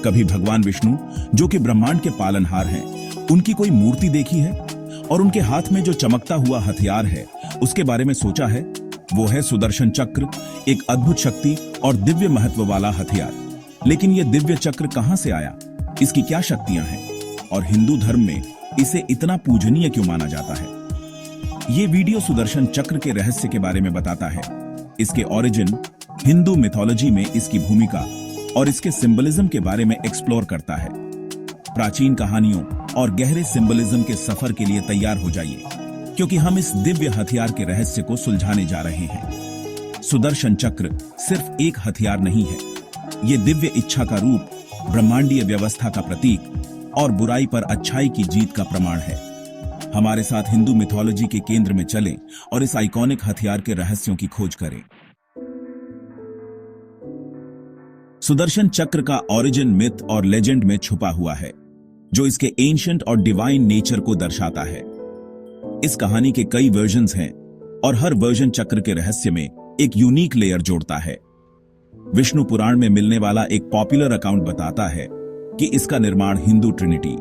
कभी भगवान विष्णु, जो कि ब्रह्मांड के पालनहार हैं, उनकी कोई मूर्ति देखी है और उनके हाथ में जो चमकता हुआ हथियार है उसके बारे में सोचा है? वो है सुदर्शन चक्र, एक अद्भुत शक्ति और दिव्य महत्व वाला हथियार। लेकिन यह दिव्य चक्र कहां से आया, इसकी क्या शक्तियां हैं और हिंदू धर्म में इसे इतना पूजनीय क्यों माना जाता है? ये वीडियो सुदर्शन चक्र के रहस्य के बारे में बताता है, इसके ओरिजिन, हिंदू मिथोलॉजी में इसकी भूमिका और इसके सिंबलिज्म के बारे में एक्सप्लोर करता है। प्राचीन कहानियों और गहरे सिंबलिज्म के सफर के लिए तैयार हो जाइए, क्योंकि हम इस दिव्य हथियार के रहस्य को सुलझाने जा रहे हैं। सुदर्शन चक्र सिर्फ एक हथियार नहीं है, ये दिव्य इच्छा का रूप, ब्रह्मांडीय व्यवस्था का प्रतीक और बुराई पर अच्छाई की जीत का प्रमाण है। हमारे साथ हिंदू मिथोलॉजी के केंद्र में चलें और इस आइकॉनिक हथियार के रहस्यों की खोज करें। सुदर्शन चक्र का ओरिजिन मिथ और लेजेंड में छुपा हुआ है, जो इसके एंशिएंट और डिवाइन नेचर को दर्शाता है। इस कहानी के कई वर्जन्स हैं और हर वर्जन चक्र के रहस्य में एक यूनिक लेयर जोड़ता है। विष्णु पुराण में मिलने वाला एक पॉपुलर अकाउंट बताता है कि इसका निर्माण हिंदू ट्रिनिटी,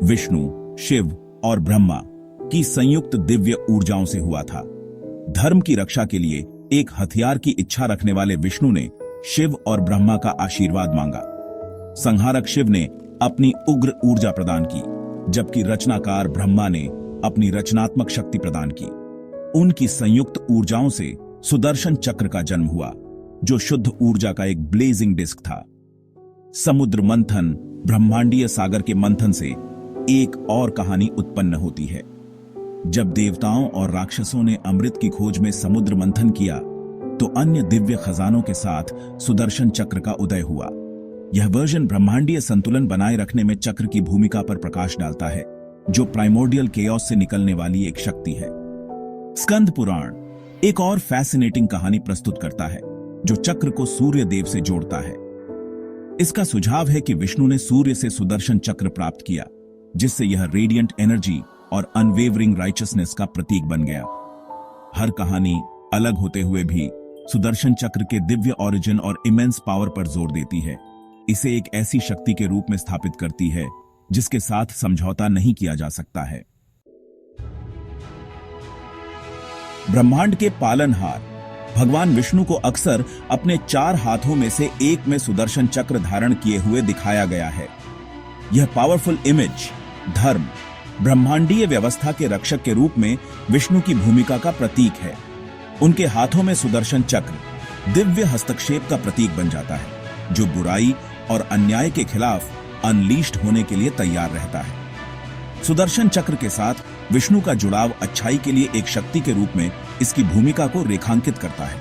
विष्णु, शिव और ब्रह्मा की संयुक्त दिव्य ऊर्जाओं से हुआ था। धर्म की रक्षा के लिए एक हथियार की इच्छा रखने वाले विष्णु ने शिव और ब्रह्मा का आशीर्वाद मांगा। संहारक शिव ने अपनी उग्र ऊर्जा प्रदान की, जबकि रचनाकार ब्रह्मा ने अपनी रचनात्मक शक्ति प्रदान की। उनकी संयुक्त ऊर्जाओं से सुदर्शन चक्र का जन्म हुआ, जो शुद्ध ऊर्जा का एक ब्लेजिंग डिस्क था। समुद्र मंथन, ब्रह्मांडीय सागर के मंथन से एक और कहानी उत्पन्न होती है। जब देवताओं और राक्षसों ने अमृत की खोज में समुद्र मंथन किया, तो अन्य दिव्य खजानों के साथ सुदर्शन चक्र का उदय हुआ। यह वर्जन ब्रह्मांडीय संतुलन बनाए रखने में चक्र की भूमिका पर प्रकाश डालता है, जो प्राइमोर्डियल केओस से निकलने वाली एक शक्ति है। स्कंद पुराण एक और फैसिनेटिंग कहानी प्रस्तुत करता है, जो चक्र को सूर्य देव से जोड़ता है। इसका सुझाव है कि विष्णु ने सूर्य से सुदर्शन चक्र प्राप्त किया, जिससे यह रेडिएंट एनर्जी और अनवेवरिंग राइचसनेस का प्रतीक बन गया। हर कहानी अलग होते हुए भी सुदर्शन चक्र के दिव्य ओरिजिन और इमेंस पावर पर जोर देती है। इसे एक ऐसी शक्ति के रूप में स्थापित करती है जिसके साथ समझौता नहीं किया जा सकता है। ब्रह्मांड के पालनहार भगवान विष्णु को अक्सर अपने 4 हाथों में से एक में सुदर्शन चक्र धारण किए हुए दिखाया गया है। यह पावरफुल इमेज धर्म, ब्रह्मांडीय व्यवस्था के रक्षक के रूप में विष्णु की भूमिका का प्रतीक है। उनके हाथों में सुदर्शन चक्र दिव्य हस्तक्षेप का प्रतीक बन जाता है, जो बुराई और अन्याय के खिलाफ अनलीश्ड होने के लिए तैयार रहता है। सुदर्शन चक्र के साथ विष्णु का जुड़ाव अच्छाई के लिए एक शक्ति के रूप में इसकी भूमिका को रेखांकित करता है।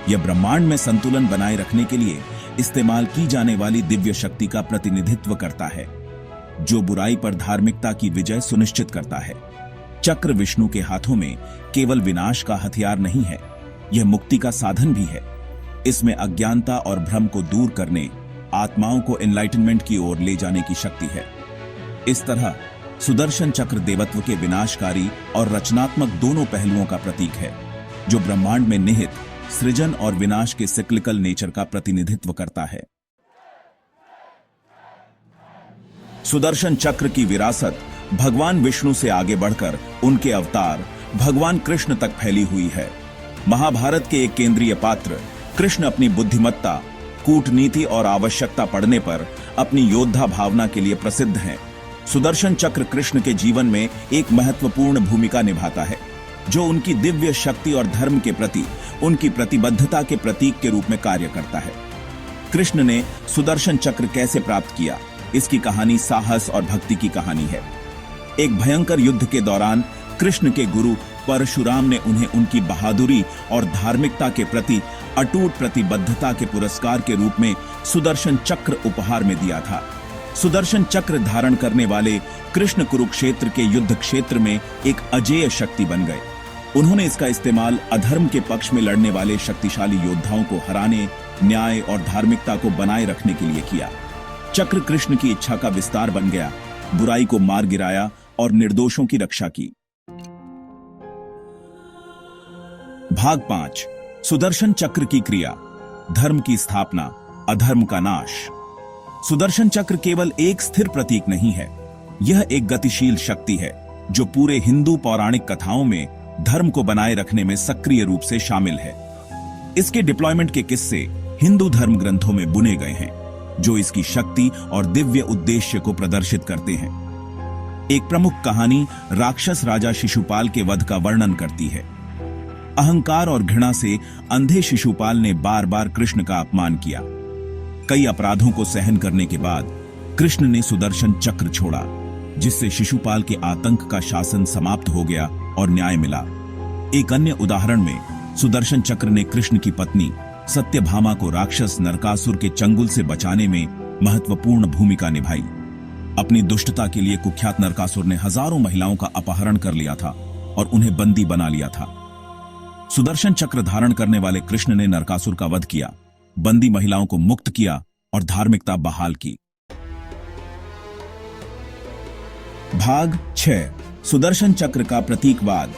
यह ब्रह्मांड में संतुलन बनाए रखने के लिए इस्तेमाल की जाने वाली दिव्य शक्ति का प्रतिनिधित्व करता है, जो बुराई पर धार्मिकता की विजय सुनिश्चित करता है। चक्र विष्णु के हाथों में केवल विनाश का हथियार नहीं है, यह मुक्ति का साधन भी है। इसमें अज्ञानता और भ्रम को दूर करने, आत्माओं को एनलाइटनमेंट की ओर ले जाने की शक्ति है। इस तरह सुदर्शन चक्र देवत्व के विनाशकारी और रचनात्मक दोनों पहलुओं का प्रतीक है, जो ब्रह्मांड में निहित सृजन और विनाश के सिक्लिकल नेचर का प्रतिनिधित्व करता है। सुदर्शन चक्र की विरासत भगवान विष्णु से आगे बढ़कर उनके अवतार भगवान कृष्ण तक फैली हुई है। महाभारत के एक केंद्रीय पात्र कृष्ण अपनी बुद्धिमत्ता, कूटनीति और आवश्यकता पड़ने पर अपनी योद्धा भावना के लिए प्रसिद्ध हैं। सुदर्शन चक्र कृष्ण के जीवन में एक महत्वपूर्ण भूमिका निभाता है, जो उनकी दिव्य शक्ति और धर्म के प्रति उनकी प्रतिबद्धता के प्रतीक के रूप में कार्य करता है। कृष्ण ने सुदर्शन चक्र कैसे प्राप्त किया, इसकी कहानी साहस और भक्ति की कहानी है। एक भयंकर युद्ध के दौरान कृष्ण के गुरु परशुराम ने उन्हें उनकी बहादुरी और धार्मिकता के प्रति अटूट प्रतिबद्धता के पुरस्कार के रूप में सुदर्शन चक्र उपहार में दिया था। सुदर्शन चक्र धारण करने वाले कृष्ण कुरुक्षेत्र के युद्ध क्षेत्र में एक अजेय शक्ति बन गए। उन्होंने इसका इस्तेमाल अधर्म के पक्ष में लड़ने वाले शक्तिशाली योद्धाओं को हराने, न्याय और धार्मिकता को बनाए रखने के लिए किया। चक्र कृष्ण की इच्छा का विस्तार बन गया, बुराई को मार गिराया और निर्दोषों की रक्षा की। भाग 5 सुदर्शन चक्र की क्रिया, धर्म की स्थापना, अधर्म का नाश। सुदर्शन चक्र केवल एक स्थिर प्रतीक नहीं है, यह एक गतिशील शक्ति है जो पूरे हिंदू पौराणिक कथाओं में धर्म को बनाए रखने में सक्रिय रूप से शामिल है। इसके डिप्लॉयमेंट के किस्से हिंदू धर्म ग्रंथों में बुने गए हैं, जो इसकी शक्ति और दिव्य उद्देश्य को प्रदर्शित करते हैं। एक प्रमुख कहानी राक्षस राजा शिशुपाल के वध का वर्णन करती है। अहंकार और घृणा से अंधे शिशुपाल ने बार बार कृष्ण का अपमान किया। कई अपराधों को सहन करने के बाद कृष्ण ने सुदर्शन चक्र छोड़ा, जिससे शिशुपाल के आतंक का शासन समाप्त हो गया और न्याय मिला। एक अन्य उदाहरण में सुदर्शन चक्र ने कृष्ण की पत्नी सत्यभामा को राक्षस नरकासुर के चंगुल से बचाने में महत्वपूर्ण भूमिका निभाई। अपनी दुष्टता के लिए कुख्यात नरकासुर ने हजारों महिलाओं का अपहरण कर लिया था और उन्हें बंदी बना लिया था। सुदर्शन चक्र धारण करने वाले कृष्ण ने नरकासुर का वध किया, बंदी महिलाओं को मुक्त किया और धार्मिकता बहाल की। भाग 6, सुदर्शन चक्र का प्रतीकवाद,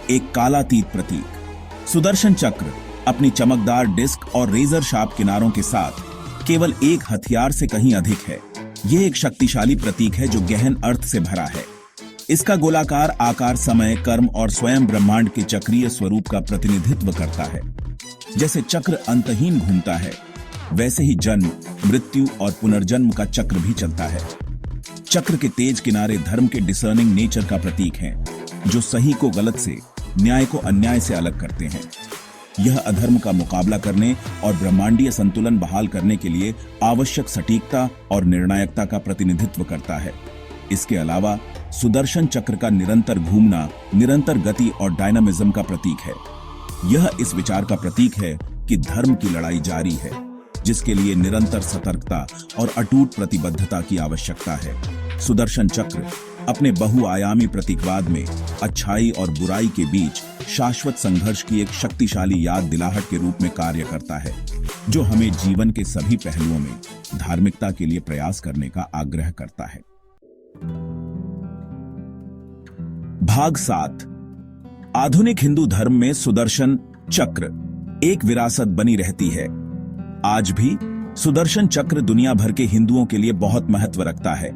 एक कालातीत प्रतीक। सुदर्शन चक्र अपनी चमकदार डिस्क और रेजर शार्प किनारों के साथ केवल एक हथियार से कहीं अधिक है। यह एक शक्तिशाली प्रतीक है जो गहन अर्थ से भरा है। इसका गोलाकार आकार समय, कर्म और स्वयं ब्रह्मांड के चक्रीय स्वरूप का प्रतिनिधित्व करता है। जैसे चक्र अंतहीन घूमता है, वैसे ही जन्म, मृत्यु और पुनर्जन्म का चक्र भी चलता है। चक्र के तेज किनारे धर्म के डिसर्निंग नेचर का प्रतीक हैं, जो सही को गलत से, न्याय को अन्याय से अलग करते हैं। यह अधर्म का मुकाबला करने और ब्रह्मांडीय संतुलन बहाल करने के लिए आवश्यक सटीकता और निर्णायकता का प्रतिनिधित्व करता है। इसके अलावा सुदर्शन चक्र का निरंतर घूमना निरंतर गति और डायनामिज्म का प्रतीक है। यह इस विचार का प्रतीक है कि धर्म की लड़ाई जारी है, जिसके लिए निरंतर सतर्कता और अटूट प्रतिबद्धता की आवश्यकता है। सुदर्शन चक्र अपने बहुआयामी प्रतीकवाद में अच्छाई और बुराई के बीच शाश्वत संघर्ष की एक शक्तिशाली याद दिलाहट के रूप में कार्य करता है, जो हमें जीवन के सभी पहलुओं में धार्मिकता के लिए प्रयास करने का आग्रह करता है। भाग 7, आधुनिक हिंदू धर्म में सुदर्शन चक्र एक विरासत बनी रहती है। आज भी सुदर्शन चक्र दुनिया भर के हिंदुओं के लिए बहुत महत्व रखता है।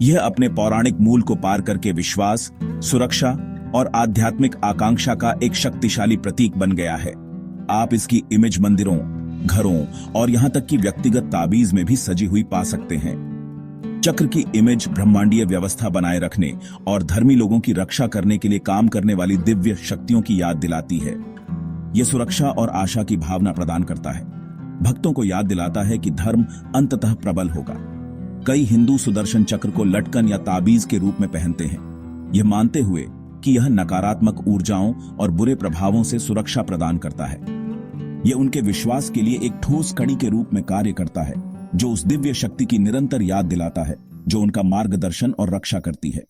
यह अपने पौराणिक मूल को पार करके विश्वास, सुरक्षा और आध्यात्मिक आकांक्षा का एक शक्तिशाली प्रतीक बन गया है। आप इसकी इमेज मंदिरों, घरों और यहां तक कि व्यक्तिगत ताबीज में भी सजी हुई पा सकते हैं। चक्र की इमेज ब्रह्मांडीय व्यवस्था बनाए रखने और धर्मी लोगों की रक्षा करने के लिए काम करने वाली दिव्य शक्तियों की याद दिलाती है। यह सुरक्षा और आशा की भावना प्रदान करता है। भक्तों को याद दिलाता है कि धर्म अंततः प्रबल होगा। कई हिंदू सुदर्शन चक्र को लटकन या ताबीज के रूप में पहनते हैं, यह मानते हुए कि यह नकारात्मक ऊर्जाओं और बुरे प्रभावों से सुरक्षा प्रदान करता है। यह उनके विश्वास के लिए एक ठोस कड़ी के रूप में कार्य करता है, जो उस दिव्य शक्ति की निरंतर याद दिलाता है जो उनका मार्गदर्शन और रक्षा करती है।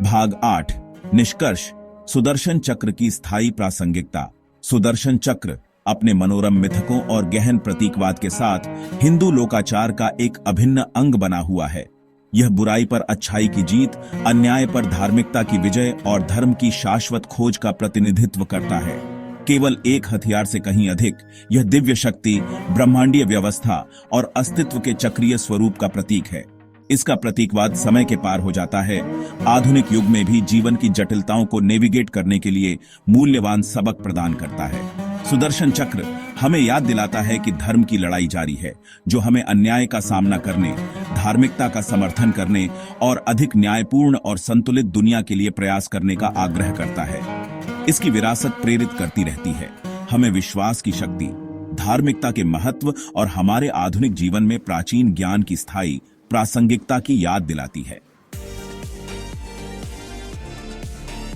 भाग 8, निष्कर्ष, सुदर्शन चक्र की स्थायी प्रासंगिकता। सुदर्शन चक्र अपने मनोरम मिथकों और गहन प्रतीकवाद के साथ हिंदू लोकाचार का एक अभिन्न अंग बना हुआ है। यह बुराई पर अच्छाई की जीत, अन्याय पर धार्मिकता की विजय और धर्म की शाश्वत खोज का प्रतिनिधित्व करता है। केवल एक हथियार से कहीं अधिक, यह दिव्य शक्ति, ब्रह्मांडीय व्यवस्था और अस्तित्व के चक्रीय स्वरूप का प्रतीक है। इसका प्रतीकवाद समय के पार हो जाता है, आधुनिक युग में भी जीवन की जटिलताओं को नेविगेट करने के लिए मूल्यवान सबक प्रदान करता है। सुदर्शन चक्र हमें याद दिलाता है कि धर्म की लड़ाई जारी है, जो हमें अन्याय का सामना करने, धार्मिकता का समर्थन करने और अधिक न्यायपूर्ण और संतुलित दुनिया के लिए प्रयास करने का आग्रह करता है। इसकी विरासत प्रेरित करती रहती है, हमें विश्वास की शक्ति, धार्मिकता के महत्व और हमारे आधुनिक जीवन में प्राचीन ज्ञान की स्थायी प्रासंगिकता की याद दिलाती है।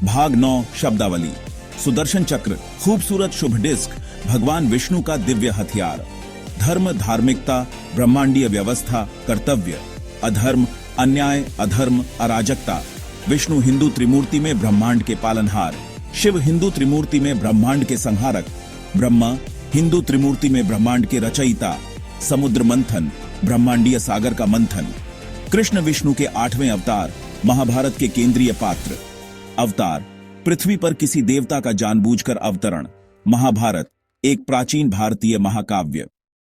भाग 9, शब्दावली। सुदर्शन चक्र खूबसूरत शुभ डिस्क, भगवान विष्णु का दिव्य हथियार। धर्म, धार्मिकता, ब्रह्मांडीय व्यवस्था, कर्तव्य, अधर्म, अन्याय, अधर्म, अराजकता। विष्णु हिंदू त्रिमूर्ति में ब्रह्मांड के पालनहार, शिव हिंदू त्रिमूर्ति में ब्रह्मांड के संहारक, ब्रह्मा हिंदू त्रिमूर्ति में ब्रह्मांड के रचयिता, समुद्र मंथन, ब्रह्मांडीय सागर का मंथन। कृष्ण विष्णु के 8वें अवतार, महाभारत के केंद्रीय पात्र। अवतार, पृथ्वी पर किसी देवता का जानबूझकर अवतरण। महाभारत, एक प्राचीन भारतीय महाकाव्य।